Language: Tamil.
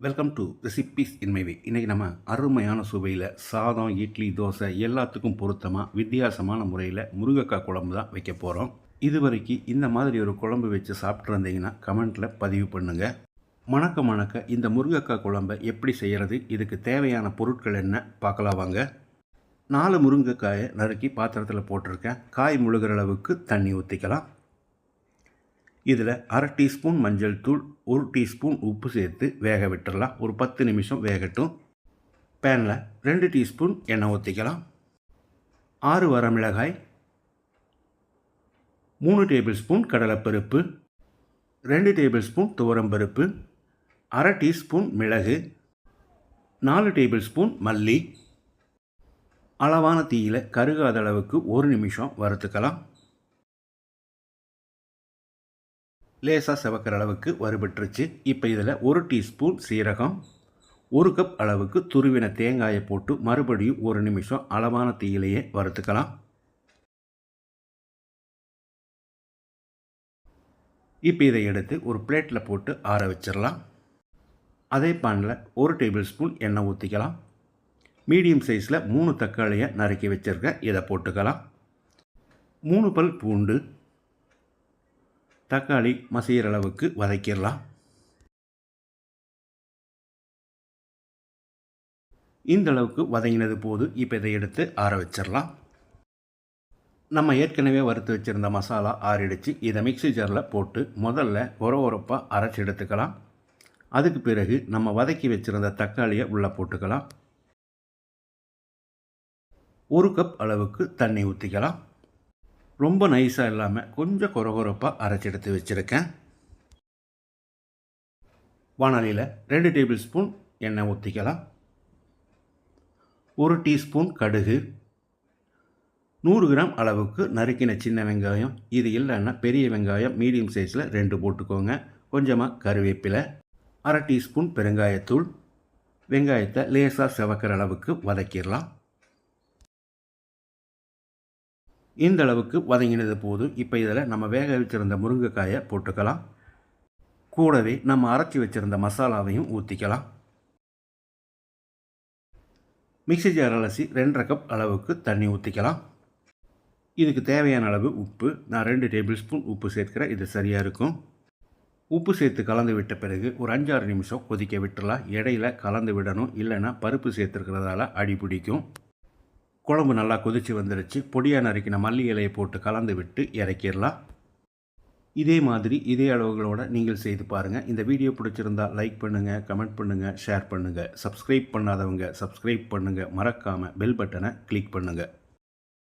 Welcome to recipes in my way. இன்றைக்கி நம்ம அருமையான சுவையில் சாதம், இட்லி, தோசை எல்லாத்துக்கும் பொருத்தமாக வித்தியாசமான முறையில் முருங்கைக்காய் குழம்பு தான் வைக்க போகிறோம். இது வரைக்கும் இந்த மாதிரி ஒரு குழம்பு வச்சு சாப்பிட்ருந்தீங்கன்னா கமெண்ட்டில் பதிவு பண்ணுங்கள். மணக்க மணக்க இந்த முருங்கைக்காய் குழம்பை எப்படி செய்கிறது, இதுக்கு தேவையான பொருட்கள் என்ன பார்க்கலாம் வாங்க. 4 முருங்கைக்காயை நறுக்கி பாத்திரத்தில் போட்டிருக்கேன். காய் முழுகிற அளவுக்கு தண்ணி ஊற்றிக்கலாம். இதில் 1/2 டீஸ்பூன் மஞ்சள் தூள், 1 டீஸ்பூன் உப்பு சேர்த்து வேக விட்டுடலாம். ஒரு 10 நிமிஷம் வேகட்டும். பேனில் 2 டீஸ்பூன் எண்ணெய் ஊற்றிக்கலாம். 6 வரமிளகாய், 3 டேபிள் ஸ்பூன் கடலைப்பருப்பு, 2 டேபிள் ஸ்பூன் துவரம்பருப்பு, 1/2 டீஸ்பூன் மிளகு, 4 டேபிள் ஸ்பூன் மல்லி. அளவான தீயில் கருகாத அளவுக்கு 1 நிமிஷம் வறுத்துக்கலாம். லேசாக செவக்கிற அளவுக்கு வறுபட்டுருச்சு. இப்போ இதில் 1 டீஸ்பூன் சீரகம், 1 கப் அளவுக்கு துருவின தேங்காயை போட்டு மறுபடியும் 1 நிமிஷம் அளவான தீயிலேயே வறுத்துக்கலாம். இப்போ இதை எடுத்து ஒரு பிளேட்டில் போட்டு ஆற வச்சிடலாம். அதே பானில் 1 டேபிள் ஸ்பூன் எண்ணெய் ஊற்றிக்கலாம். மீடியம் சைஸில் 3 தக்காளியை நறுக்கி வச்சுருக்கேன், இதை போட்டுக்கலாம். 3 பல் பூண்டு, தக்காளி மசிகிற அளவுக்கு வதக்கிடலாம். இந்த அளவுக்கு வதங்கினது போது இப்போ இதை எடுத்து ஆற வச்சிடலாம். நம்ம ஏற்கனவே வறுத்து வச்சுருந்த மசாலா ஆறிடுச்சு. இதை மிக்ஸி ஜாரில் போட்டு முதல்ல உரப்பாக அரைச்சி எடுத்துக்கலாம். அதுக்கு பிறகு நம்ம வதக்கி வச்சுருந்த தக்காளியை உள்ளே போட்டுக்கலாம். 1 கப் அளவுக்கு தண்ணி ஊற்றிக்கலாம். ரொம்ப நைஸாக இல்லாமல் கொஞ்சம் கொரகொரப்பாக அரைச்சி எடுத்து வச்சுருக்கேன். வாணலியில் 2 டேபிள் ஸ்பூன் எண்ணெய் ஊற்றிக்கலாம். 1 டீஸ்பூன் கடுகு, 100 கிராம் அளவுக்கு நறுக்கின சின்ன வெங்காயம், இது இல்லைன்னா பெரிய வெங்காயம் மீடியம் சைஸில் 2 போட்டுக்கோங்க. கொஞ்சமாக கருவேப்பிலை, 1/2 டீஸ்பூன் பெருங்காயத்தூள். வெங்காயத்தை லேசாக செவக்கிற அளவுக்கு வதக்கிடலாம். இந்த அளவுக்கு வதங்கினது போது இப்போ இதில் நம்ம வேக வச்சுருந்த முருங்கைக்காயை போட்டுக்கலாம். கூடவே நம்ம அரைச்சி வச்சுருந்த மசாலாவையும் ஊற்றிக்கலாம். மிக்ஸி ஜார் அலசி 2.5 கப் அளவுக்கு தண்ணி ஊற்றிக்கலாம். இதுக்கு தேவையான அளவு உப்பு, நான் 2 டேபிள் ஸ்பூன் உப்பு சேர்க்கிறேன், இது சரியாக இருக்கும். உப்பு சேர்த்து கலந்து விட்ட பிறகு ஒரு 5-6 நிமிஷம் கொதிக்க விட்டுடலாம். இடையில கலந்து விடணும், இல்லைன்னா பருப்பு சேர்த்துருக்கிறதால அடி பிடிக்கும். குழம்பு நல்லா கொதித்து வந்துடுச்சு. பொடியாக நறுக்கின மல்லி இலையை போட்டு கலந்து விட்டு இறக்கிடலாம். இதே மாதிரி இதே அளவுகளோடு நீங்கள் செய்து பாருங்கள். இந்த வீடியோ பிடிச்சிருந்தால் லைக் பண்ணுங்கள், கமெண்ட் பண்ணுங்கள், ஷேர் பண்ணுங்கள். சப்ஸ்கிரைப் பண்ணாதவங்க சப்ஸ்கிரைப் பண்ணுங்கள். மறக்காமல் பெல் பட்டனை கிளிக் பண்ணுங்கள்.